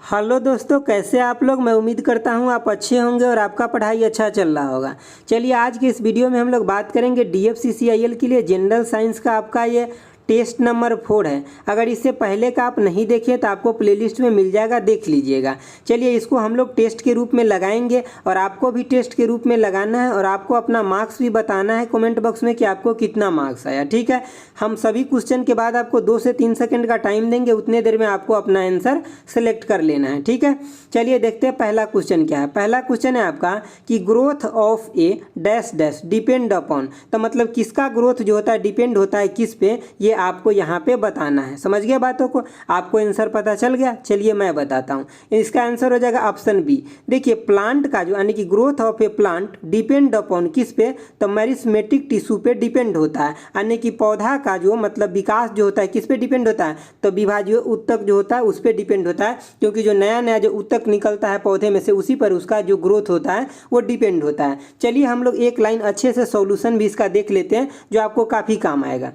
Hello दोस्तों, कैसे आप लोग। मैं उम्मीद करता हूँ आप अच्छे होंगे और आपका पढ़ाई अच्छा चल रहा होगा। चलिए आज के इस वीडियो में हम लोग बात करेंगे DFCCIL के लिए जनरल साइंस का आपका ये टेस्ट नंबर 4 है। अगर इससे पहले का आप नहीं देखे तो आपको प्लेलिस्ट में मिल जाएगा, देख लीजिएगा। चलिए इसको हम लोग टेस्ट के रूप में लगाएंगे और आपको भी टेस्ट के रूप में लगाना है और आपको अपना मार्क्स भी बताना है कमेंट बॉक्स में कि आपको कितना मार्क्स आया। ठीक है, हम सभी क्वेश्चन के बाद आपको 2 से 3 सेकंड का टाइम देंगे, उतने देर में आपको अपना आंसर सेलेक्ट कर लेना है। ठीक है, चलिए देखते हैं पहला क्वेश्चन क्या है। पहला क्वेश्चन है आपका कि growth of A dash dash depend upon, तो मतलब किसका ग्रोथ जो होता है डिपेंड होता है किस पे, ये आपको यहाँ पे बताना है। समझ गए बातों को, आपको आंसर पता चल गया। चलिए मैं बताता हूँ, इसका आंसर हो जाएगा ऑप्शन बी। देखिए प्लांट का जो यानी कि growth of A plant depend upon किस पे, तो मेरिस्मेटिक टिश्यू पे डिपेंड होता है। यानी कि पौधा का जो मतलब विकास जो होता है किस पे डिपेंड होता है, तो विभाज्य उत्तक जो होता है उस पर डिपेंड होता है, क्योंकि जो नया नया जो उत्तक निकलता है पौधे में से उसी पर उसका जो ग्रोथ होता है वो डिपेंड होता है। चलिए हम लोग एक लाइन अच्छे से सॉल्यूशन भी इसका देख लेते हैं जो आपको काफ़ी काम आएगा।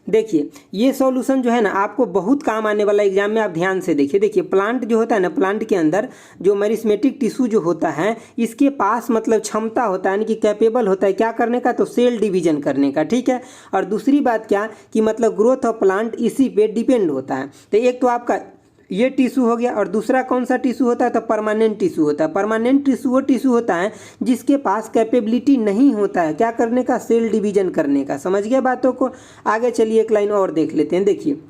देखिए ये सॉल्यूशन जो है ना आपको बहुत काम आने वाला एग्जाम में, आप ध्यान से देखिए। देखिए प्लांट जो होता है ना, प्लांट के अंदर जो मेरिस्मेटिक टिश्यू जो होता है इसके पास मतलब क्षमता होता है, यानी कि कैपेबल होता है क्या करने का, तो सेल डिवीजन करने का। ठीक है, और दूसरी बात क्या कि मतलब ग्रोथ ऑफ प्लांट इसी पे डिपेंड होता है। तो एक तो आपका ये टिश्यू हो गया और दूसरा कौन सा टिश्यू होता है, तो परमानेंट टिश्यू होता है। परमानेंट टिश्यू वो टिश्यू होता है जिसके पास कैपेबिलिटी नहीं होता है क्या करने का, सेल डिवीजन करने का। समझ गए बातों को। आगे चलिए एक लाइन और देख लेते हैं। देखिए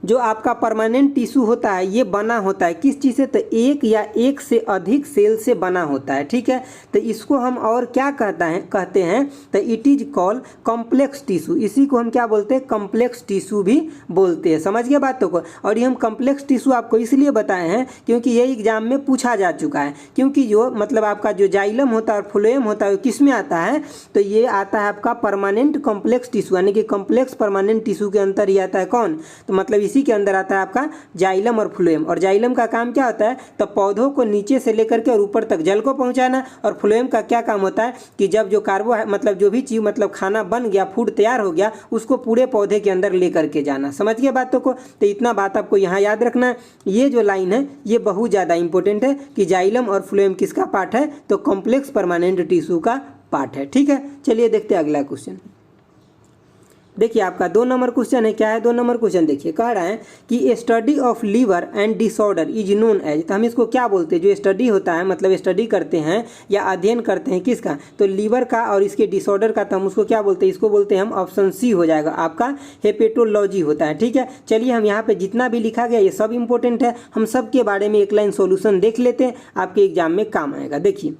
जो आपका परमानेंट टिश्यू होता है ये बना होता है किस चीज़ से, तो एक या एक से अधिक सेल से बना होता है। ठीक है, तो इसको हम और क्या कहते हैं तो it is called complex tissue. इसी को हम क्या बोलते हैं, कॉम्प्लेक्स टिश्यू भी बोलते हैं। समझ गए बातों को। और ये हम कॉम्प्लेक्स टिश्यू आपको इसलिए बताए हैं क्योंकि ये एग्जाम में पूछा जा चुका है। क्योंकि जो मतलब आपका जो जाइलम होता है और फ्लोएम होता है किस में आता है, तो ये आता है आपका परमानेंट कॉम्प्लेक्स टिश्यू, यानी कि कॉम्प्लेक्स परमानेंट टिश्यू के अंतर ही आता है कौन, तो मतलब इसी के अंदर आता है आपका जाइलम और फ्लोएम। और जाइलम का काम क्या होता है, तो पौधों को नीचे से लेकर के और ऊपर तक जल को पहुंचाना। और फ्लोएम का क्या काम होता है कि जब जो कार्बो मतलब जो भी चीज मतलब खाना बन गया, फूड तैयार हो गया, उसको पूरे पौधे के अंदर लेकर के जाना। समझ गए बातों को। तो इतना बात आपको यहाँ याद रखना है। ये जो लाइन है ये बहुत ज़्यादा इंपॉर्टेंट है कि जाइलम और फ्लोएम किसका पार्ट है, तो कॉम्प्लेक्स परमानेंट टिश्यू का पार्ट है। ठीक है, चलिए देखते हैं अगला क्वेश्चन। देखिए आपका 2 नंबर क्वेश्चन है। क्या है 2 नंबर क्वेश्चन, देखिए कह रहा है कि study of liver and disorder is known as, तो हम इसको क्या बोलते हैं, जो स्टडी होता है मतलब स्टडी करते हैं या अध्ययन करते हैं किसका, तो लीवर का और इसके डिसऑर्डर का, तो हम उसको क्या बोलते हैं, इसको बोलते हैं हम ऑप्शन सी हो जाएगा आपका हेपेटोलॉजी होता है। ठीक है, चलिए हम यहाँ पे जितना भी लिखा गया ये सब इंपॉर्टेंट है, हम सब के बारे में एक लाइन सोल्यूशन देख लेते हैं, आपके एग्जाम में काम आएगा। देखिए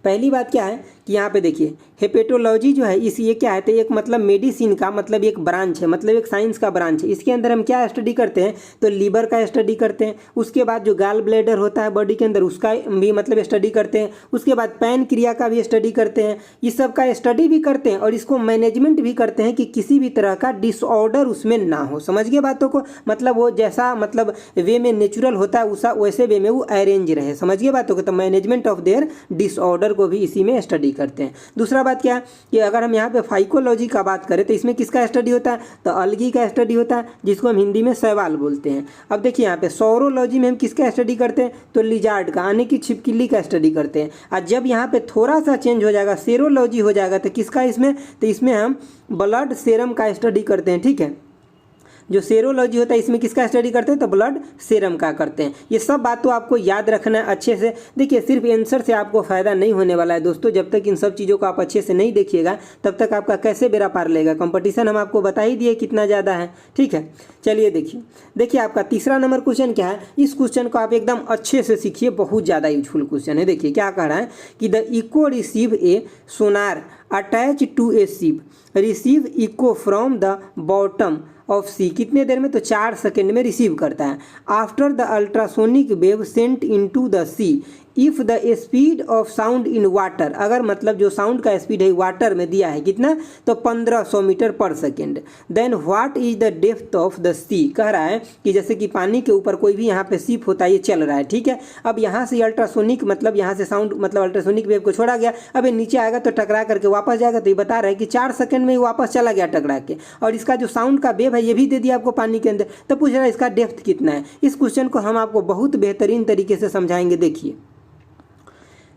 पहली बात क्या है कि यहाँ पे देखिए हेपेटोलॉजी जो है इस ये क्या है, तो एक मतलब मेडिसिन का मतलब एक ब्रांच है, मतलब एक साइंस का ब्रांच है। इसके अंदर हम क्या स्टडी करते हैं, तो लीवर का स्टडी करते हैं। उसके बाद जो गाल ब्लैडर होता है बॉडी के अंदर उसका भी मतलब स्टडी करते हैं। उसके बाद पैन क्रिया का भी स्टडी करते हैं। इस सब का स्टडी भी करते हैं और इसको मैनेजमेंट भी करते हैं कि किसी भी तरह का डिसऑर्डर उसमें ना हो। समझ गए बातों को, मतलब वो जैसा मतलब वे में नेचुरल होता है उसा वैसे वे में वो अरेंज रहे। समझ गए बातों को, तो मैनेजमेंट ऑफ देयर डिसऑर्डर को भी इसी में स्टडी करते हैं। दूसरा बात क्या है कि अगर हम यहाँ पे फाइकोलॉजी का बात करें तो इसमें किसका स्टडी होता है, तो अलगी का स्टडी होता है, जिसको हम हिंदी में शैवाल बोलते हैं। अब देखिए यहाँ पे सौरोलॉजी में हम किसका स्टडी करते हैं, तो लिजार्ड का यानी कि छिपकली का स्टडी करते हैं। और जब यहाँ पे थोड़ा सा चेंज हो जाएगा, सेरोलॉजी हो जाएगा, तो किसका इसमें, तो इसमें हम ब्लड सेरम का स्टडी करते हैं। ठीक है, जो सेरोलॉजी होता है इसमें किसका स्टडी करते हैं, तो ब्लड सेरम का करते हैं। ये सब बात तो आपको याद रखना है अच्छे से। देखिए सिर्फ आंसर से आपको फायदा नहीं होने वाला है दोस्तों, जब तक इन सब चीज़ों को आप अच्छे से नहीं देखिएगा तब तक आपका कैसे बेड़ा पार लेगा। कंपटीशन हम आपको बता ही दिए कितना ज़्यादा है। ठीक है, चलिए देखिए आपका तीसरा नंबर क्वेश्चन क्या है। इस क्वेश्चन को आप एकदम अच्छे से सीखिए, बहुत ज़्यादा यूजफुल क्वेश्चन है। देखिए क्या कह रहा है कि the echo receive a sonar attach to a ship receive echo from the bottom of sea, कितने देर में, तो 4 सेकेंड में रिसीव करता है। After the ultrasonic wave sent into the sea if the speed of sound in water, अगर मतलब जो साउंड का स्पीड है वाटर में दिया है कितना, तो 1500 metre per second, then what is the depth of the sea, कह रहा है कि जैसे कि पानी के ऊपर कोई भी यहाँ पे शिप होता है, ये चल रहा है, ठीक है। अब यहाँ से अल्ट्रासोनिक मतलब यहाँ से साउंड मतलब अल्ट्रासोनिक वेव को छोड़ा गया, अब ये नीचे आएगा तो टकरा करके वापस जाएगा, तो ये बता रहा है कि 4 सेकंड में ही वापस चला गया टकरा के, और इसका जो साउंड का वेव है ये भी दे दिया आपको पानी के अंदर, तो पूछ रहा है इसका डेप्थ कितना है। इस क्वेश्चन को हम आपको बहुत बेहतरीन तरीके से समझाएंगे।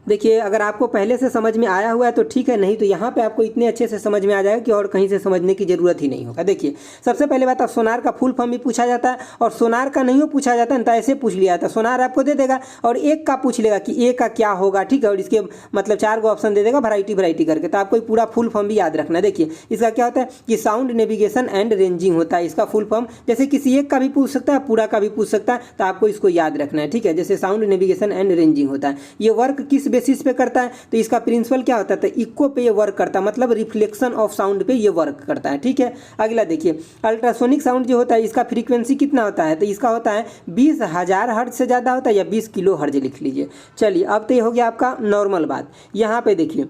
देखिए अगर आपको पहले से समझ में आया हुआ है तो ठीक है, नहीं तो यहाँ पे आपको इतने अच्छे से समझ में आ जाएगा कि और कहीं से समझने की जरूरत ही नहीं होगा। देखिए सबसे पहले बात, अब सोनार का फुल फॉर्म भी पूछा जाता है, और सोनार का नहीं पूछा जाता है तो ऐसे पूछ लिया था, सोनार आपको दे देगा और एक का पूछ लेगा कि ए का क्या होगा, ठीक है, और इसके मतलब 4 गो ऑप्शन दे देगा वैरायटी करके, तो आपको पूरा फुल फॉर्म भी याद रखना है। देखिए इसका क्या होता है कि साउंड नेविगेशन एंड रेंजिंग होता है इसका फुल फॉर्म, जैसे किसी एक का भी पूछ सकता है, पूरा का भी पूछ सकता है, तो आपको इसको याद रखना है, ठीक है। जैसे साउंड नेविगेशन एंड रेंजिंग होता है, ये वर्क किस बेसिस पे करता है, तो इसका प्रिंसिपल क्या होता है, तो इको पे ये वर्क करता है, मतलब रिफ्लेक्शन ऑफ साउंड पे ये वर्क करता है, ठीक है। अगला देखिए अल्ट्रासोनिक साउंड जो होता है इसका फ्रीक्वेंसी कितना होता है, तो इसका होता है 20,000 हर्ट्ज से ज़्यादा होता है या 20 किलो हर्ट्ज लिख लीजिए। चलिए अब तो ये हो गया आपका नॉर्मल बात। यहाँ पे देखिए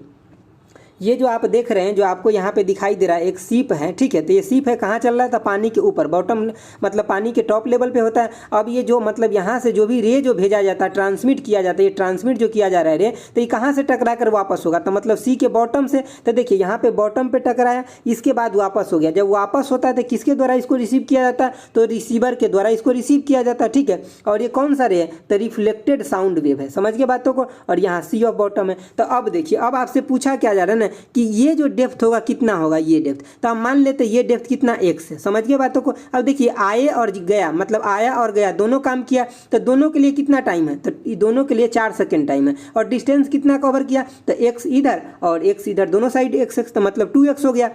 ये जो आप देख रहे हैं, जो आपको यहाँ पे दिखाई दे रहा है एक सीप है, ठीक है, तो ये सीप है कहाँ चल रहा है, तो पानी के ऊपर, बॉटम मतलब पानी के टॉप लेवल पे होता है। अब ये जो मतलब यहाँ से जो भी रे जो भेजा जाता है, ट्रांसमिट किया जाता है, ये ट्रांसमिट जो किया जा रहा है रे, तो ये कहाँ से टकरा कर वापस होगा, तो मतलब सी के बॉटम से, तो देखिए यहाँ पे बॉटम पे टकराया, इसके बाद वापस हो गया। जब वापस होता है तो किसके द्वारा इसको रिसीव किया जाता है, तो रिसीवर के द्वारा इसको रिसीव किया जाता है, ठीक है। और ये कौन सा रे है, तो रिफ्लेक्टेड साउंड वेव है, समझ गए बातों को, और यहाँ सी ऑफ बॉटम है। तो अब देखिए अब आपसे पूछा क्या जा रहा है ना कि ये जो डेप्थ होगा कितना होगा, ये डेप्थ, तो हम मान लेते ये डेप्थ कितना x है, समझ गए बातों को। अब देखिए आए और गया, मतलब आया और गया दोनों काम किया, तो दोनों के लिए कितना टाइम है, तो दोनों के लिए 4 सेकंड टाइम है, और डिस्टेंस कितना कवर किया, तो x इधर और x इधर, दोनों साइड x तो मतलब 2x हो गया।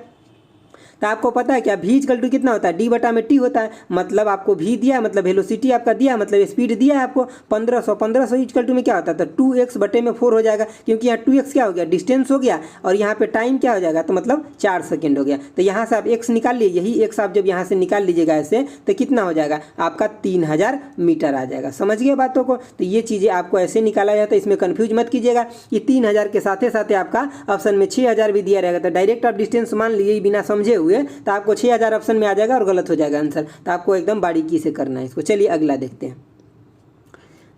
तो आपको पता है क्या v इक्वल टू कितना होता है, d बटा में t होता है, मतलब आपको v दिया है, मतलब वेलोसिटी आपका दिया है, मतलब स्पीड दिया है आपको 1500 इक्वल टू में क्या होता है, तो 2x बटे में 4 हो जाएगा, क्योंकि यहाँ 2x क्या हो गया, डिस्टेंस हो गया, और यहाँ पे टाइम क्या हो जाएगा, तो मतलब 4 सेकंड हो गया। तो यहाँ से आप x निकाल लीजिए, यही x आप जब यहाँ से निकाल लीजिएगा ऐसे, तो कितना हो जाएगा आपका 3000 मीटर आ जाएगा, समझ गए बातों को। तो ये चीज़ें आपको ऐसे निकाला जाता है, इसमें कन्फ्यूज मत कीजिएगा कि 3000 के साथ साथ आपका ऑप्शन में 6000 भी दिया रहेगा, तो डायरेक्ट आप डिस्टेंस मान लीजिए बिना समझे हुए, तो आपको 6000 ऑप्शन में आ जाएगा और गलत हो जाएगा आंसर, तो आपको एकदम बारीकी से करना है इसको। चलिए अगला देखते हैं।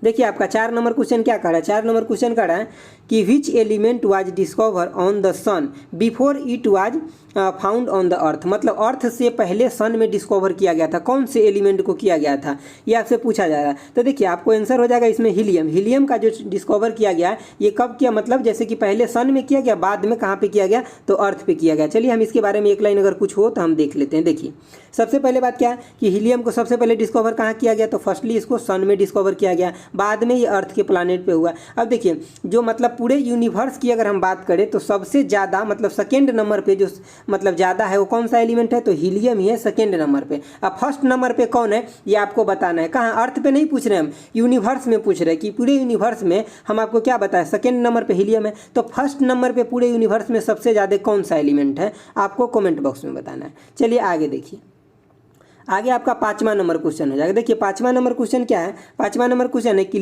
देखिए आपका 4 नंबर क्वेश्चन क्या कर रहा है, 4 नंबर क्वेश्चन कर रहा है कि which element was discover on the sun before it was found on the earth, मतलब अर्थ से पहले सन में डिस्कवर किया गया था, कौन से एलिमेंट को किया गया था, ये आपसे पूछा जा रहा है। तो देखिए आपको आंसर हो जाएगा इसमें हीलियम, हीलियम का जो डिस्कवर किया गया ये कब किया, मतलब जैसे कि पहले सन में किया गया, बाद में कहाँ पे किया गया, तो अर्थ पे किया गया। चलिए हम इसके बारे में एक लाइन अगर कुछ हो तो हम देख लेते हैं। देखिए सबसे पहले बात क्या है कि हीलियम को सबसे पहले डिस्कवर कहाँ किया गया, तो फर्स्टली इसको सन में डिस्कवर किया गया, बाद में ये अर्थ के प्लानेट पे हुआ। अब देखिए जो मतलब पूरे यूनिवर्स की अगर हम बात करें तो सबसे ज़्यादा मतलब सेकेंड नंबर पे जो मतलब ज़्यादा है वो कौन सा एलिमेंट है, तो हीलियम ही है सेकेंड नंबर पे। अब फर्स्ट नंबर पे कौन है ये आपको बताना है, कहाँ, अर्थ पे नहीं पूछ रहे हम, यूनिवर्स में पूछ रहे हैं कि पूरे यूनिवर्स में हम आपको क्या बताएं, सेकेंड नंबर पे हीलियम है। तो फर्स्ट नंबर पे पूरे यूनिवर्स में सबसे ज़्यादा कौन सा एलिमेंट है आपको कमेंट बॉक्स में बताना है। चलिए आगे देखिए, आगे आपका 5वां नंबर क्वेश्चन हो जाएगा। देखिए 5वां नंबर क्वेश्चन क्या है, 5वां नंबर क्वेश्चन है कि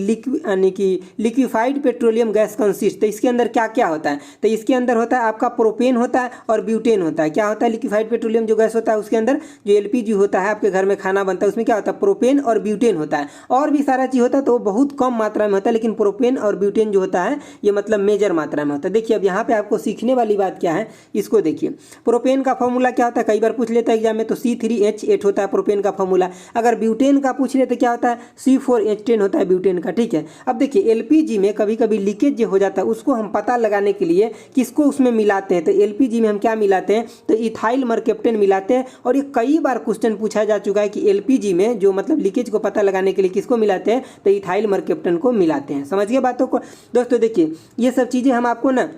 लिक्विफाइड पेट्रोलियम गैस कंसिस्ट, तो इसके अंदर क्या क्या होता है, तो इसके अंदर होता है आपका प्रोपेन होता है और ब्यूटेन होता है। क्या होता है लिक्विफाइड पेट्रोलियम जो गैस होता है उसके अंदर जो एलपीजी होता है, आपके घर में खाना बनता है उसमें क्या होता है, प्रोपेन और ब्यूटेन होता है, और भी सारा चीज़ होता है तो वो बहुत कम मात्रा में होता है, लेकिन प्रोपेन और ब्यूटेन जो होता है ये मतलब मेजर मात्रा में होता है। देखिए अब यहाँ पे आपको सीखने वाली बात क्या है, इसको देखिए। प्रोपेन का फॉर्मूला क्या होता है, कई बार पूछ लेता है एग्जाम में, तो C3H8 होता है प्रोपेन का फॉर्मूला। अगर ब्यूटेन का पूछ रहे तो क्या होता है, C4H10 होता है ब्यूटेन का, ठीक है। अब देखिए एलपीजी में कभी कभी लीकेज जो हो जाता है उसको हम पता लगाने के लिए किसको उसमें मिलाते हैं, तो एलपीजी में हम क्या मिलाते हैं, तो इथाइल मरकेप्टेन मिलाते हैं। और ये कई बार क्वेश्चन पूछा जा चुका है कि एलपीजी में जो मतलब लीकेज को पता लगाने के लिए किसको मिलाते हैं, तो इथाइल मरकेप्टेन को मिलाते हैं। समझ गए बातों को दोस्तों। देखिए ये सब चीज़ें हम आपको ना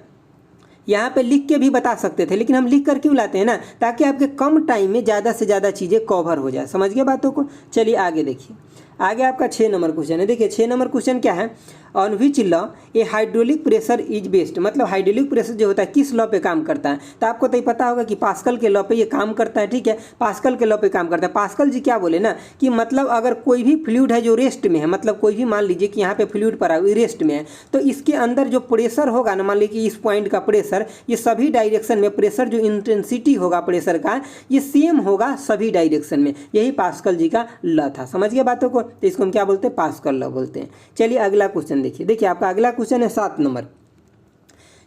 यहाँ पे लिख के भी बता सकते थे, लेकिन हम लिख कर क्यों लाते हैं ना, ताकि आपके कम टाइम में ज़्यादा से ज़्यादा चीज़ें कवर हो जाए। समझ गए बातों को। चलिए आगे देखिए, आगे आपका 6 नंबर क्वेश्चन है। देखिए 6 नंबर क्वेश्चन क्या है, on which law A hydraulic pressure is based, मतलब हाइड्रोलिक प्रेशर जो होता है किस लॉ पे काम करता है। तो आपको तो पता होगा कि पास्कल के लॉ पे ये काम करता है, ठीक है, पास्कल के लॉ पे काम करता है। पास्कल जी क्या बोले ना कि मतलब अगर कोई भी फ्लूइड है जो रेस्ट में है, मतलब कोई भी मान लीजिए कि यहाँ पे फ्लूइड पड़ा हुआ रेस्ट में है, तो इसके अंदर जो प्रेशर होगा ना, मान लीजिए कि इस पॉइंट का प्रेशर, ये सभी डायरेक्शन में प्रेशर जो इंटेंसिटी होगा प्रेशर का, ये सेम होगा सभी डायरेक्शन में। यही पास्कल जी का लॉ था। समझ गए बातों को, तो इसको हम क्या बोलते हैं, पास्कल लॉ बोलते हैं। चलिए अगला क्वेश्चन देखिए आपका अगला क्वेश्चन है 7 नंबर।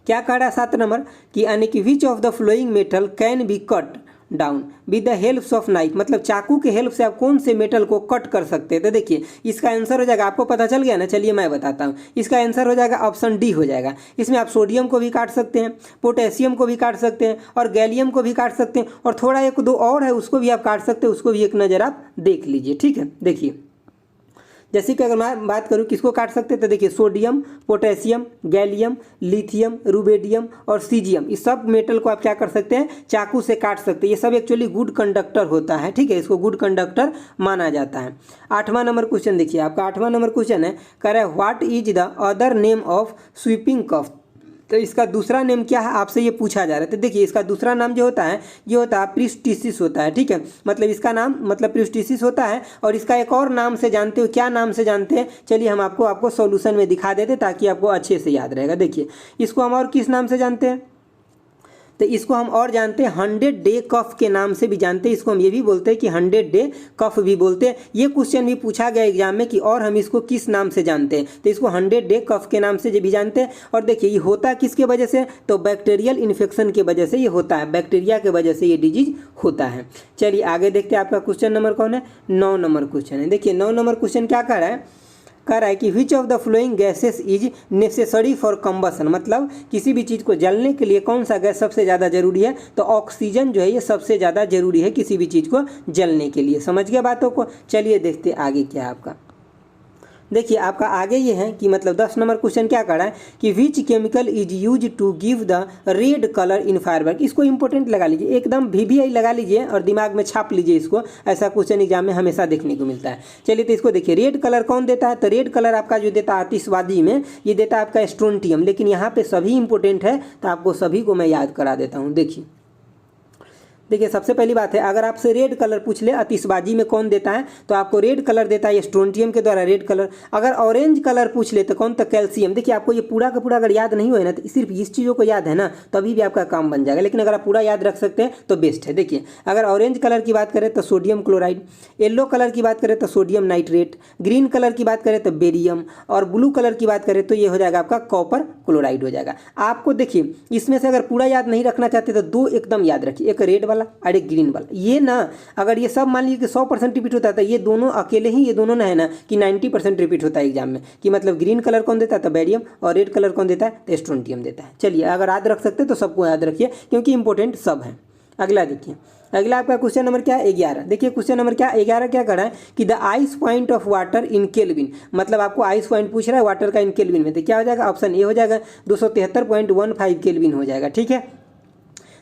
क्या कह रहा है 7 नंबर कि यानी कि which of the flowing metal can be cut down with the help of knife, मतलब चाकू के हेल्प से आप कौन से मेटल को कट कर सकते हैं। तो देखिए इसका आंसर हो जाएगा, आपको पता चल गया ना, चलिए मैं बताता हूँ। इसका आंसर हो जाएगा ऑप्शन डी हो जाएगा। इसमें आप सोडियम को भी काट सकते हैं, पोटेशियम को भी काट सकते हैं और गैलियम को भी काट सकते हैं, और थोड़ा एक दो और है उसको भी आप काट सकते हैं, उसको भी एक नज़र आप देख लीजिए, ठीक है। देखिए जैसे कि अगर मैं बात करूं किसको काट सकते हैं, तो देखिए sodium, potassium, gallium, lithium, rubidium और सीजियम, इस सब मेटल को आप क्या कर सकते हैं, चाकू से काट सकते हैं। ये सब एक्चुअली गुड कंडक्टर होता है, ठीक है, इसको गुड कंडक्टर माना जाता है। 8वां नंबर क्वेश्चन देखिए आपका 8वां नंबर क्वेश्चन है, कह रहा है what is the other name of sweeping cough. तो इसका दूसरा नेम क्या है आपसे ये पूछा जा रहा है। तो देखिए इसका दूसरा नाम जो होता है ये होता है प्रिस्टिसिस होता है, ठीक है, मतलब इसका नाम मतलब प्रिस्टिसिस होता है। और इसका एक और नाम से जानते हो, क्या नाम से जानते हैं, चलिए हम आपको सॉल्यूशन में दिखा देते ताकि आपको अच्छे से याद रहेगा। देखिए इसको हम और किस नाम से जानते हैं, तो इसको हम और जानते हैं 100 डे कफ के नाम से भी जानते हैं। इसको हम ये भी बोलते हैं कि 100 डे कफ भी बोलते हैं। ये क्वेश्चन भी पूछा गया एग्जाम में कि और हम इसको किस नाम से जानते हैं, तो इसको 100 डे कफ के नाम से भी जानते हैं। और देखिए ये होता किसके वजह से, तो बैक्टीरियल इन्फेक्शन की वजह से ये होता है, बैक्टीरिया के वजह से ये डिजीज होता है। चलिए आगे देखते हैं आपका क्वेश्चन नंबर कौन है, 9 नंबर क्वेश्चन है। देखिए 9 नंबर क्वेश्चन क्या कह रहा है कि which of the flowing gases is necessary for combustion, मतलब किसी भी चीज़ को जलने के लिए कौन सा गैस सबसे ज़्यादा जरूरी है, तो ऑक्सीजन जो है ये सबसे ज़्यादा जरूरी है किसी भी चीज़ को जलने के लिए। समझ गए बातों को, चलिए देखते आगे क्या आपका। देखिए आपका आगे ये है कि मतलब 10 नंबर क्वेश्चन क्या कर रहा है कि which chemical is use to give the red colour in firework. इसको इंपॉर्टेंट लगा लीजिए, एकदम VVI लगा लीजिए और दिमाग में छाप लीजिए इसको, ऐसा क्वेश्चन एग्जाम में हमेशा देखने को मिलता है। चलिए तो इसको देखिए, रेड कलर कौन देता है, तो रेड कलर आपका जो देता है आतिशबाजी में ये देता है आपका स्ट्रोंटियम, लेकिन यहाँ पे सभी इंपॉर्टेंट है तो आपको सभी को मैं याद करा देता हूँ। देखिए सबसे पहली बात है, अगर आपसे रेड कलर पूछ ले आतिशबाजी में कौन देता है, तो आपको रेड कलर देता है स्ट्रोंटियम के द्वारा रेड कलर। अगर ऑरेंज कलर पूछ ले तो कौन, तो कैल्शियम। देखिए आपको ये पूरा का पूरा अगर याद नहीं हुआ ना, तो सिर्फ इस चीज़ों को याद है ना तभी भी आपका काम बन जाएगा, लेकिन अगर आप पूरा याद रख सकते हैं तो बेस्ट है। देखिए अगर ऑरेंज कलर की बात करें तो सोडियम क्लोराइड, येलो कलर की बात करें तो सोडियम नाइट्रेट, ग्रीन कलर की बात करें तो बेरियम, और ब्लू कलर की बात करें तो ये हो जाएगा आपका कॉपर क्लोराइड हो जाएगा। आपको देखिए इसमें से अगर पूरा याद नहीं रखना चाहते तो 2 एकदम याद रखिए, एक रेड वाला और एक ग्रीन वाला। ये ना अगर ये सब मान लीजिए कि 100% रिपीट होता है तो ये दोनों अकेले ही, ये दोनों ना है ना कि 90% रिपीट होता है एग्जाम में, कि मतलब ग्रीन कलर कौन देता है तो बेरियम, और रेड कलर कौन देता है तो स्ट्रोंटियम देता है। चलिए अगर याद रख सकते तो सबको याद रखिए क्योंकि इंपॉर्टेंट सब है। अगला देखिए, अगला आपका क्वेश्चन नंबर क्या है 11। देखिए क्वेश्चन नंबर क्या 11 क्या कर रहा है कि the ice point of water in kelvin, मतलब आपको आइस पॉइंट पूछ रहा है वाटर का इन केल्विन में, तो क्या हो जाएगा, ऑप्शन ए हो जाएगा 273.15 केल्विन हो जाएगा, ठीक है।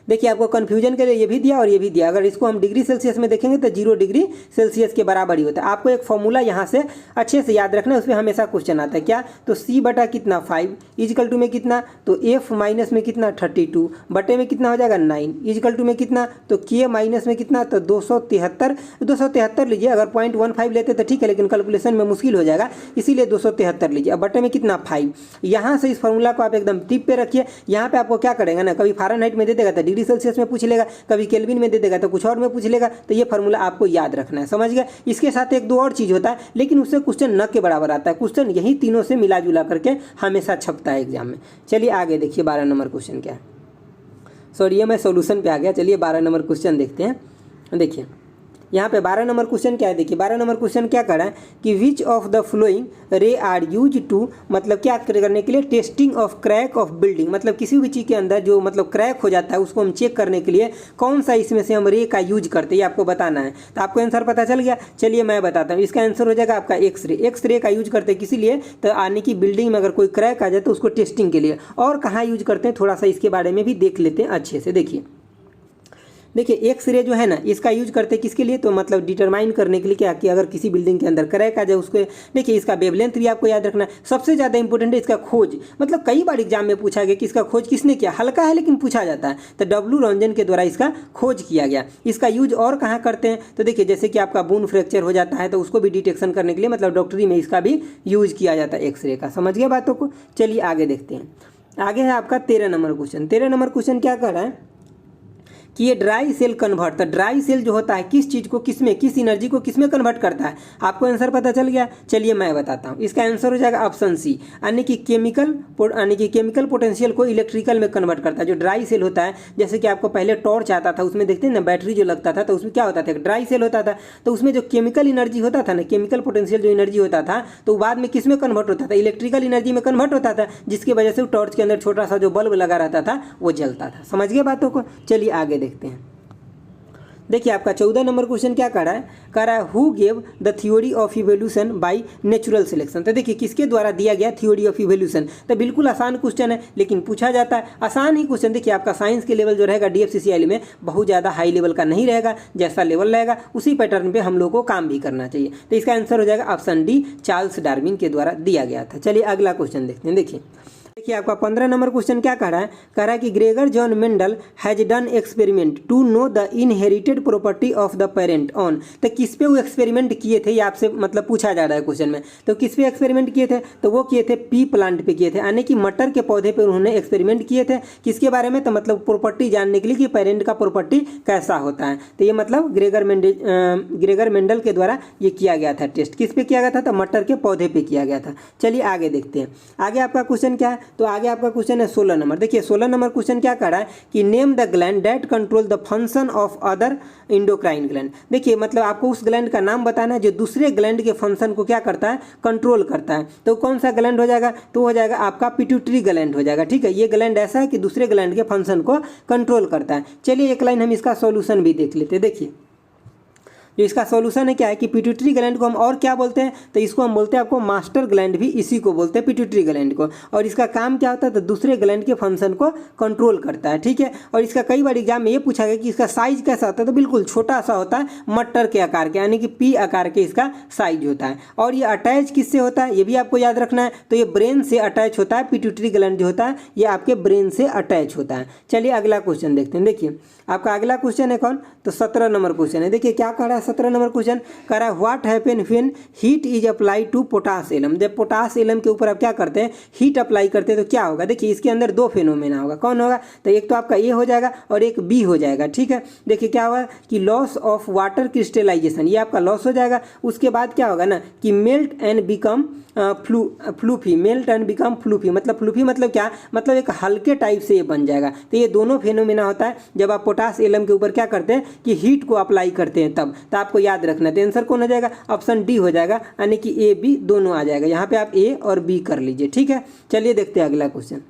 देखिए आपको कन्फ्यूजन के लिए ये भी दिया और ये भी दिया, अगर इसको हम डिग्री सेल्सियस में देखेंगे तो 0 डिग्री सेल्सियस के बराबर ही होता है। आपको एक फॉर्मूला यहाँ से अच्छे से याद रखना है, उसमें हमेशा क्वेश्चन आता है क्या, तो C बटा कितना 5 इजकल टू में कितना, तो F माइनस में कितना 32 बटे में कितना हो जाएगा 9 इजकल टू में कितना, तो K माइनस में कितना, तो 273 लीजिए। अगर 0.15 लेते तो ठीक है, लेकिन कैलकुलेशन में मुश्किल हो जाएगा, इसीलिए 273 लीजिए। अब बटे में कितना 5, यहाँ से इस फॉर्मूला को आप एकदम टिप पे रखिए। यहाँ पे आपको क्या करेगा ना, कभी फ़ारेनहाइट में दे देगा तो डिग्री सेल्सियस में पूछ लेगा, कभी केल्विन में दे देगा तो कुछ और में पूछ लेगा, तो ये फार्मूला आपको याद रखना है। समझ गए। इसके साथ एक दो और चीज़ होता है, लेकिन उससे क्वेश्चन न के बराबर आता है, क्वेश्चन यही तीनों से मिला जुला करके हमेशा छपता है एग्जाम में। चलिए आगे देखिए 12 नंबर क्वेश्चन क्या है, सॉरी ये मैं सोल्यूशन पे आ गया। चलिए 12 नंबर क्वेश्चन देखते हैं। देखिए यहाँ पे 12 नंबर क्वेश्चन क्या है, देखिए 12 नंबर क्वेश्चन क्या कर रहा है कि विच ऑफ द फ्लोइंग रे आर यूज टू, मतलब क्या करने के लिए, testing of crack of building, मतलब किसी भी चीज़ के अंदर जो मतलब क्रैक हो जाता है उसको हम चेक करने के लिए कौन सा इसमें से हम रे का यूज करते हैं, ये आपको बताना है। तो आपको आंसर पता चल गया, चलिए मैं बताता हूँ। इसका आंसर हो जाएगा आपका एक्सरे का यूज करते हैं किसी लिए, तो आने की बिल्डिंग में अगर कोई क्रैक आ जाए तो उसको टेस्टिंग के लिए। और कहाँ यूज करते हैं थोड़ा सा इसके बारे में भी देख लेते हैं अच्छे से। देखिए एक्स रे जो है ना इसका यूज करते हैं किसके लिए, तो मतलब डिटरमाइन करने के लिए क्या कि अगर किसी बिल्डिंग के अंदर क्रैक आ जाए उसको, देखिए इसका वेवलेंथ भी आपको याद रखना है। सबसे ज़्यादा इंपॉर्टेंट है इसका खोज, मतलब कई बार एग्जाम में पूछा गया कि इसका खोज किसने किया, हल्का है लेकिन पूछा जाता है, तो डब्ल्यू रॉन्जन के द्वारा इसका खोज किया गया। इसका यूज और कहाँ करते हैं, तो देखिए जैसे कि आपका बोन फ्रैक्चर हो जाता है तो उसको भी डिटेक्शन करने के लिए मतलब डॉक्टरी में इसका भी यूज किया जाता है एक्सरे का। समझ गए बातों को। चलिए आगे देखते हैं। आगे है आपका 13 नंबर क्वेश्चन। 13 नंबर क्वेश्चन क्या कर रहा है कि ये ड्राई सेल कन्वर्ट, तो ड्राई सेल जो होता है किस चीज़ को किस में, किस एनर्जी को किस में कन्वर्ट करता है, आपको आंसर पता चल गया। चलिए मैं बताता हूँ। इसका आंसर हो जाएगा ऑप्शन सी, यानी कि केमिकल पोटेंशियल को इलेक्ट्रिकल में कन्वर्ट करता है। जो ड्राई सेल होता है, जैसे कि आपको पहले टॉर्च आता था उसमें देखते हैं ना बैटरी जो लगता था, तो उसमें क्या होता था, ड्राई सेल होता था, तो उसमें जो केमिकल एनर्जी होता था ना, केमिकल पोटेंशियल जो एनर्जी होता था, तो बाद में किस में कन्वर्ट होता था, इलेक्ट्रिकल एनर्जी में कन्वर्ट होता था, जिसकी वजह से टॉर्च के अंदर छोटा सा जो बल्ब लगा रहता था वो जलता था। समझ गए बातों को। चलिए आगे देखते हैं। देखिए आपका 14 नंबर क्वेश्चन क्या कर रहा है who gave the theory of evolution by natural selection. तो देखिए किसके द्वारा दिया गया थ्योरी ऑफ इवोल्यूशन, तो बिल्कुल आसान क्वेश्चन है लेकिन पूछा जाता है, आसान ही क्वेश्चन। देखिए आपका साइंस के लेवल जो रहेगा DFCCIL में बहुत ज़्यादा हाई लेवल का नहीं रहेगा, जैसा लेवल रहेगा उसी पैटर्न पे हम लोग को काम भी करना चाहिए। तो इसका आंसर हो जाएगा ऑप्शन डी, चार्ल्स डार्विन के द्वारा दिया गया था। चलिए अगला क्वेश्चन देखते हैं। देखिए आपका 15 नंबर क्वेश्चन क्या कह रहा है कि Gregor John Mendel has done experiment to know the inherited property of the parent on. तो किस पे वो एक्सपेरिमेंट किए थे, ये आपसे मतलब पूछा जा रहा है क्वेश्चन में। तो किस पे एक्सपेरिमेंट किए थे, तो वो किए थे पी प्लांट पे किए थे, यानी कि मटर के पौधे पे उन्होंने एक्सपेरिमेंट किए थे। किसके बारे में, तो मतलब प्रॉपर्टी जानने के लिए कि पेरेंट का प्रॉपर्टी कैसा होता है। तो ये मतलब ग्रेगर मेंडल के द्वारा ये किया गया था टेस्ट। किस पे किया गया था, तो मटर के पौधे पे किया गया था। चलिए आगे देखते हैं। आगे आपका क्वेश्चन क्या है, तो आगे आपका क्वेश्चन है 16 नंबर। देखिए 16 नंबर क्वेश्चन क्या कर रहा है कि name the gland that control the function of other endocrine gland. देखिए मतलब आपको उस ग्लैंड का नाम बताना है जो दूसरे ग्लैंड के फंक्शन को क्या करता है, कंट्रोल करता है। तो कौन सा ग्लैंड हो जाएगा, तो हो जाएगा आपका पिट्यूटरी ग्लैंड हो जाएगा। ठीक है, ये ग्लैंड ऐसा है कि दूसरे ग्लैंड के फंक्शन को कंट्रोल करता है। चलिए एक लाइन हम इसका सॉल्यूशन भी देख लेते हैं। देखिए जो इसका सॉल्यूशन है क्या है कि पिट्यूटरी ग्लैंड को हम और क्या बोलते हैं, तो इसको हम बोलते हैं आपको मास्टर ग्लैंड, भी इसी को बोलते हैं पिट्यूटरी ग्लैंड को। और इसका काम क्या होता है, तो दूसरे ग्लैंड के फंक्शन को कंट्रोल करता है। ठीक है, और इसका कई बार एग्जाम में ये पूछा गया कि इसका साइज कैसा होता है, तो बिल्कुल छोटा सा होता है, मटर के आकार के, यानी कि पी आकार के इसका साइज होता है। और ये अटैच किससे होता है, ये भी आपको याद रखना है, तो ये ब्रेन से अटैच होता है। पिट्यूटरी ग्लैंड जो होता है ये आपके ब्रेन से अटैच होता है। चलिए अगला क्वेश्चन देखते हैं। देखिए आपका अगला क्वेश्चन है कौन, तो 17 नंबर क्वेश्चन है। देखिए क्या कह रहा है 17 नंबर क्वेश्चन कह रहा है what happen when heat is apply to potash alum. जब पोटास एलम के ऊपर आप क्या करते हैं, हीट अप्लाई करते हैं, तो क्या होगा। देखिए इसके अंदर दो फेनोमेना होगा। कौन होगा, तो एक तो आपका ए हो जाएगा और एक बी हो जाएगा। ठीक है, देखिए क्या होगा कि लॉस ऑफ वाटर क्रिस्टलाइजेशन, ये आपका लॉस हो जाएगा। उसके बाद क्या होगा ना कि melt and become fluffy, melt and become fluffy, मतलब फ्लूफी मतलब क्या, मतलब एक हल्के टाइप से ये बन जाएगा। तो ये दोनों फेनोमेना होता है जब आप पोटास एलम के ऊपर क्या करते हैं कि हीट को अप्लाई करते हैं तब। तो आपको याद रखना है, तो आंसर कौन हो जाएगा, ऑप्शन डी हो जाएगा, यानी कि ए बी दोनों आ जाएगा। यहाँ पे आप ए और बी कर लीजिए। ठीक है, चलिए देखते हैं अगला क्वेश्चन।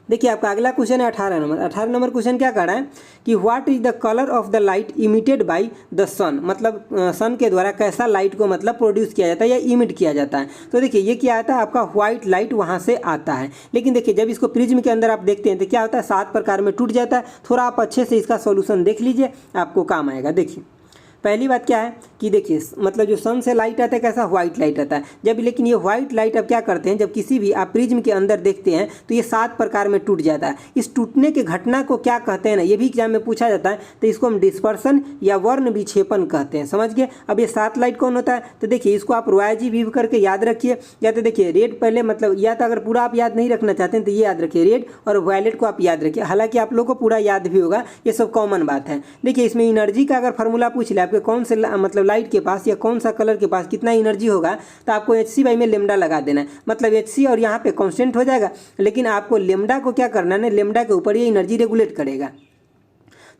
देखिए आपका अगला क्वेश्चन है 18 नंबर। 18 नंबर क्वेश्चन क्या कर रहा है कि what is the colour of the light emitted by the sun, मतलब सन के द्वारा कैसा लाइट को मतलब प्रोड्यूस किया जाता है या इमिट किया जाता है। तो देखिए ये क्या आता है, आपका व्हाइट लाइट वहाँ से आता है। लेकिन देखिए जब इसको प्रिज्म के अंदर आप देखते हैं तो क्या होता है, 7 प्रकार में टूट जाता है। थोड़ा आप अच्छे से इसका सोल्यूशन देख लीजिए, आपको काम आएगा। देखिए पहली बात क्या है कि देखिए मतलब जो सन से लाइट आता है कैसा, व्हाइट लाइट आता है। जब लेकिन ये व्हाइट लाइट अब क्या करते हैं, जब किसी भी आप प्रिज्म के अंदर देखते हैं तो ये 7 प्रकार में टूट जाता है। इस टूटने के घटना को क्या कहते हैं ना, ये भी एग्जाम में पूछा जाता है। तो इसको हम डिस्पर्सन या वर्ण विक्षेपण कहते हैं। समझ गए। अब ये 7 लाइट कौन होता है, तो देखिए इसको आप रॉयजी वीव करके याद रखिए। या तो देखिए रेड पहले मतलब, या तो अगर पूरा आप याद नहीं रखना चाहते हैं तो ये याद रखिए, रेड और वायलेट को आप याद रखिए। हालांकि आप लोग को पूरा याद भी होगा, ये सब कॉमन बात है। देखिए इसमें एनर्जी का अगर फार्मूला पूछ ले आपके कौन से मतलब लाइट के पास या कौन सा कलर के पास कितना एनर्जी होगा, तो आपको HC में लेमडा लगा देना है। मतलब HC और यहाँ पे कांस्टेंट हो जाएगा, लेकिन आपको लेमडा को क्या करना है ना, लेमडा के ऊपर ये एनर्जी रेगुलेट करेगा।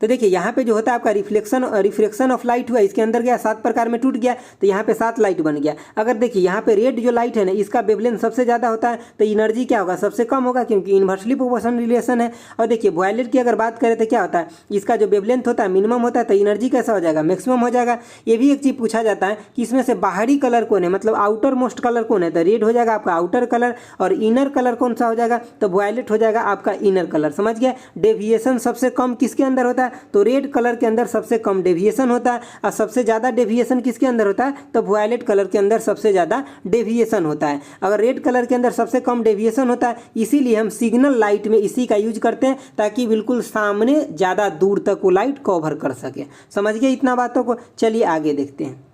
तो देखिए यहाँ पे जो होता है आपका रिफ्लेक्शन ऑफ लाइट हुआ, इसके अंदर गया 7 प्रकार में टूट गया, तो यहाँ पे 7 लाइट बन गया। अगर देखिए यहाँ पे रेड जो लाइट है ना, इसका वेवलेंथ सबसे ज़्यादा होता है, तो एनर्जी क्या होगा, सबसे कम होगा, क्योंकि इन्वर्सली प्रोपोर्शनल रिलेशन है। और देखिए वायलेट की अगर बात करें तो क्या होता है, इसका जो वेवलेंथ होता है मिनिमम होता है, तो एनर्जी कैसा हो जाएगा, मैक्सिमम हो जाएगा। ये भी एक चीज़ पूछा जाता है कि इसमें से बाहरी कलर कौन है, मतलब आउटर मोस्ट कलर कौन है, तो रेड हो जाएगा आपका आउटर कलर, और इनर कलर कौन सा हो जाएगा, तो वायलेट हो जाएगा आपका इनर कलर। समझ गया। डेविएशन सबसे कम किसके अंदर होता है, तो रेड कलर के अंदर सबसे कम डेविएशन होता है, और सबसे ज़्यादा डेविएशन किसके अंदर होता है, तो वायलेट कलर के अंदर सबसे ज़्यादा डेविएशन होता है। अगर रेड कलर के अंदर सबसे कम डेविएशन होता है, इसीलिए हम सिग्नल लाइट में इसी का यूज करते हैं, ताकि बिल्कुल सामने ज़्यादा दूर तक वो लाइट कवर कर सके। समझ गए इतना बातों को। चलिए आगे देखते हैं।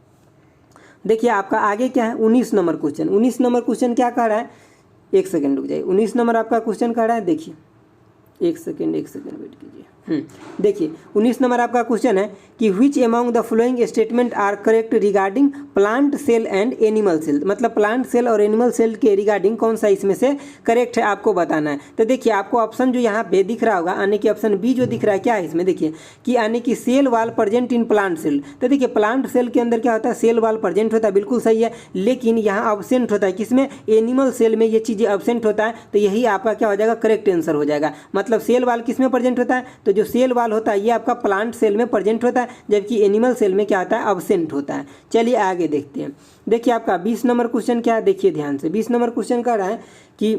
देखिए आपका आगे क्या है, 19 नंबर क्वेश्चन। 19 नंबर क्वेश्चन क्या कर रहा है, एक सेकेंड रुक जाइए। 19 नंबर आपका क्वेश्चन कर रहा है, देखिए एक सेकेंड वेट कीजिए। देखिए 19 नंबर आपका क्वेश्चन है कि which among the following statement are correct regarding plant cell and animal cell, मतलब प्लांट सेल और एनिमल सेल के रिगार्डिंग कौन सा इसमें से करेक्ट है आपको बताना है। तो देखिए आपको ऑप्शन जो यहाँ पे दिख रहा होगा, यानी कि ऑप्शन बी जो दिख रहा है, क्या है इसमें देखिए कि यानी कि cell wall present in plant cell. तो देखिए प्लांट सेल के अंदर क्या होता है, सेल वाल प्रेजेंट होता है, बिल्कुल सही है, लेकिन यहाँ अब्सेंट होता है किसमें, एनिमल सेल में ये चीज़ें अब्सेंट होता है। तो यही आपका क्या हो जाएगा, करेक्ट आंसर हो जाएगा। मतलब सेल वाल किसमें प्रेजेंट होता है, तो जो सेल वाल होता है ये आपका प्लांट सेल में प्रेजेंट होता है, जबकि एनिमल सेल में क्या होता है, अब्सेंट होता है। चलिए आगे देखते हैं। देखिए आपका 20 नंबर क्वेश्चन क्या है, देखिए ध्यान से। 20 नंबर क्वेश्चन कह रहा है कि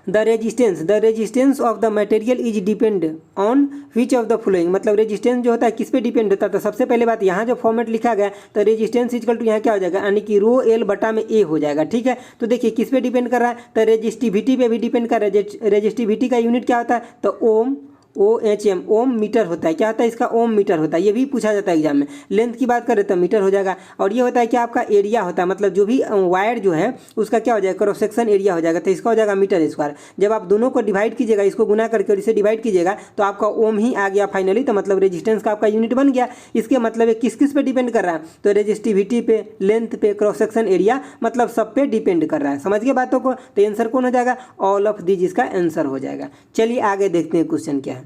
the resistance of the material is depend on which of the following, मतलब रेजिस्टेंस जो होता है किस पे डिपेंड होता है। तो सबसे पहले बात यहाँ जो फॉर्मेट लिखा गया, तो रेजिस्टेंस इक्वल टू यहाँ क्या हो जाएगा, यानी कि रो एल बटा में ए हो जाएगा। ठीक है, तो देखिए किस पे डिपेंड कर रहा है, तो रेजिस्टिविटी पे भी डिपेंड कर रहा है। रेजिस्टिविटी का यूनिट क्या होता है, तो ओम, OHM, ओम मीटर होता है। क्या होता है इसका, ओम मीटर होता है। ये भी पूछा जाता है एग्जाम में। लेंथ की बात करें तो मीटर हो जाएगा। और ये होता है कि आपका एरिया होता है, मतलब जो भी वायर जो है उसका क्या हो जाएगा, क्रॉस सेक्शन एरिया हो जाएगा, तो इसका हो जाएगा मीटर स्क्वायर। जब आप दोनों को डिवाइड कीजिएगा, इसको गुना करके और इसे डिवाइड कीजिएगा, तो आपका ओम ही आ गया फाइनली। तो मतलब रेजिस्टेंस का आपका यूनिट बन गया। इसके मतलब है किस किस पे डिपेंड कर रहा है, तो रेजिस्टिविटी पे, लेंथ पे, क्रॉस सेक्शन एरिया, मतलब सब पे डिपेंड कर रहा है। समझ गए बातों को। तो आंसर कौन हो जाएगा, ऑल ऑफ दीज इसका आंसर हो जाएगा। चलिए आगे देखते हैं क्वेश्चन क्या है।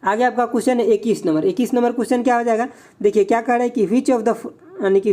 आगे आपका क्वेश्चन है 21 नंबर। 21 नंबर क्वेश्चन क्या हो जाएगा, देखिए क्या कह रहा है कि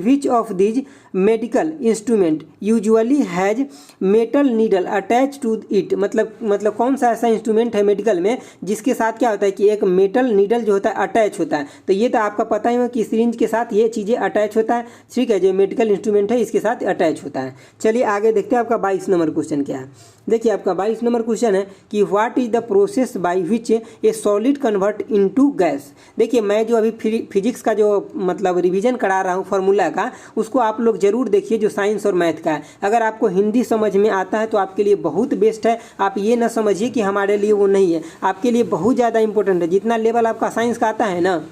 which of these medical instrument usually has metal needle attach to it, मतलब कौन सा ऐसा इंस्ट्रूमेंट है मेडिकल में जिसके साथ क्या होता है कि एक मेटल नीडल जो होता है अटैच होता है। तो ये तो आपका पता ही है कि सिरिंज के साथ ये चीज़ें अटैच होता है। ठीक है, जो मेडिकल इंस्ट्रूमेंट है इसके साथ अटैच होता है। चलिए आगे देखते हैं आपका 22 नंबर क्वेश्चन क्या है। देखिए आपका 22 नंबर क्वेश्चन है कि what is the process by which A solid convert into gas. देखिए मैं जो अभी फिजिक्स का जो मतलब रिवीजन करा रहा हूँ फॉर्मूला का, उसको आप लोग जरूर देखिए, जो साइंस और मैथ का है। अगर आपको हिंदी समझ में आता है तो आपके लिए बहुत बेस्ट है। आप ये ना समझिए कि हमारे लिए वो नहीं है, आपके लिए बहुत ज़्यादा इंपॉर्टेंट है। जितना लेवल आपका साइंस का आता है ना,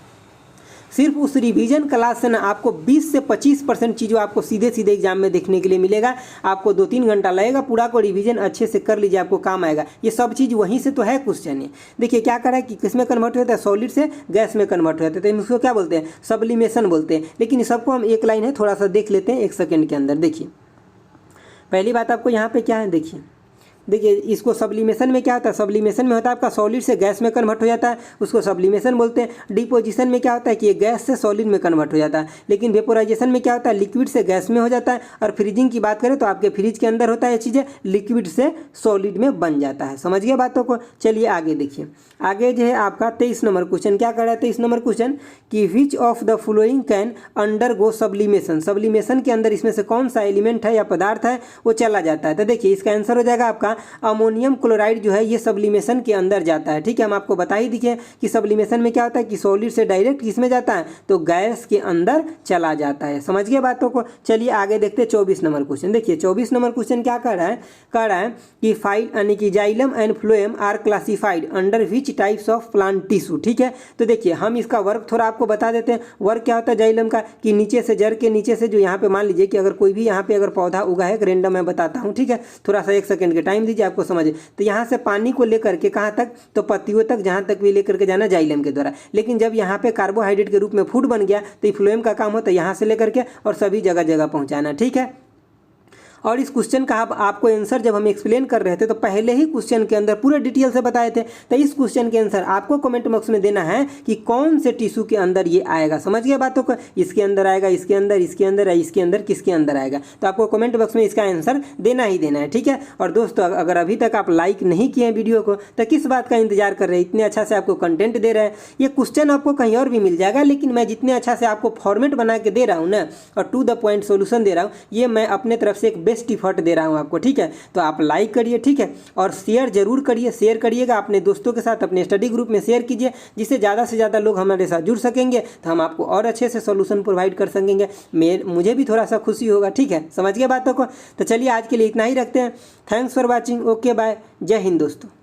सिर्फ उस रिवीजन क्लास से ना आपको 20 से 25% चीज़ों आपको सीधे सीधे एग्जाम में देखने के लिए मिलेगा। आपको 2-3 घंटा लगेगा, पूरा को रिवीजन अच्छे से कर लीजिए, आपको काम आएगा। ये सब चीज़ वहीं से तो है क्वेश्चन है। देखिए क्या कर रहा है कि किस में कन्वर्ट होता है, सॉलिड से गैस में कन्वर्ट होता है। तो इसको क्या बोलते हैं, सब्लिमेशन बोलते हैं। लेकिन सबको हम एक लाइन है थोड़ा सा देख लेते हैं 1 सेकेंड के अंदर। देखिए पहली बात आपको यहाँ पे क्या है, देखिए इसको सब्लिमेशन में क्या होता है, सब्लिमेशन में होता है आपका सॉलिड से गैस में कन्वर्ट हो जाता है, उसको सब्लिमेशन बोलते हैं। डिपोजिशन में क्या होता है कि ये गैस से सॉलिड में कन्वर्ट हो जाता है। लेकिन वेपोराइजेशन में क्या होता है, लिक्विड से गैस में हो जाता है। और फ्रीजिंग की बात करें तो आपके फ्रिज के अंदर होता है ये चीज़ें, लिक्विड से सॉलिड में बन जाता है। समझ गए बातों को। चलिए आगे देखिए, आगे जो है आपका 23 नंबर क्वेश्चन क्या कर रहा है। 23 नंबर क्वेश्चन कि which of the following can undergo sublimation. Sublimation के अंदर इसमें से कौन सा एलिमेंट है या पदार्थ है वो चला जाता है। तो देखिए इसका आंसर हो जाएगा आपका अमोनियम क्लोराइड जो है ये सब्लिमेशन के अंदर जाता है। ठीक है, हम आपको बता ही दिए कि सब्लिमेशन में क्या होता है कि सॉलिड से डायरेक्ट किसमें जाता है, तो गैस के अंदर चला जाता है। समझ गए बातों को। चलिए आगे देखते हैं 24 नंबर क्वेश्चन। देखिए 24 नंबर क्वेश्चन क्या कर रहा है कि फाइल यानी कि xylem and phloem are classified under which types of plant tissue. ठीक है, तो देखिए हम इसका वर्क थोड़ा आपको बता देते हैं। वर्क क्या होता है जाइलम का कि नीचे से जड़ के नीचे से जो यहाँ पे मान लीजिए कि अगर कोई भी यहाँ पे अगर पौधा उगा है, एक रेंडम मैं बताता हूँ। ठीक है, थोड़ा सा 1 सेकंड के टाइम दीजिए, आपको समझे। तो यहाँ से पानी को लेकर के कहाँ तक, तो पत्तियों तक, जहाँ तक भी लेकर के जाना जाइलम के द्वारा। लेकिन जब यहाँ पे कार्बोहाइड्रेट के रूप में फूड बन गया तो फ्लोएम का काम होता है यहाँ से लेकर के और सभी जगह जगह पहुँचाना। ठीक है, और इस क्वेश्चन का आपको आंसर जब हम एक्सप्लेन कर रहे थे तो पहले ही क्वेश्चन के अंदर पूरे डिटेल से बताए थे। तो इस क्वेश्चन के आंसर आपको कमेंट बॉक्स में देना है कि कौन से टिश्यू के अंदर ये आएगा। समझ गए बातों को, इसके अंदर आएगा, इसके अंदर, इसके अंदर, इसके अंदर, किसके अंदर आएगा। तो आपको कमेंट बॉक्स में इसका आंसर देना ही देना है। ठीक है, और दोस्तों अगर अभी तक आप लाइक नहीं किए हैं वीडियो को तो किस बात का इंतजार कर रहे हैं। इतने अच्छा से आपको कंटेंट दे रहे हैं। ये क्वेश्चन आपको कहीं और भी मिल जाएगा, लेकिन मैं जितने अच्छा से आपको फॉर्मेट बना के दे रहा हूँ ना और टू द पॉइंट सोल्यूशन दे रहा हूँ, ये मैं अपने तरफ से एक बेस्ट बेस्ट इफर्ट दे रहा हूँ आपको, ठीक है। तो आप लाइक करिए, ठीक है, और शेयर जरूर करिए, शेयर करिएगा अपने दोस्तों के साथ, अपने स्टडी ग्रुप में शेयर कीजिए, जिससे ज़्यादा से ज़्यादा लोग हमारे साथ जुड़ सकेंगे, तो हम आपको और अच्छे से सोल्यूशन प्रोवाइड कर सकेंगे। मुझे भी थोड़ा सा खुशी होगा, ठीक है। समझ गए बातों को? तो चलिए आज के लिए इतना ही रखते हैं। Thanks for watching. Okay bye. जय हिंद दोस्तों।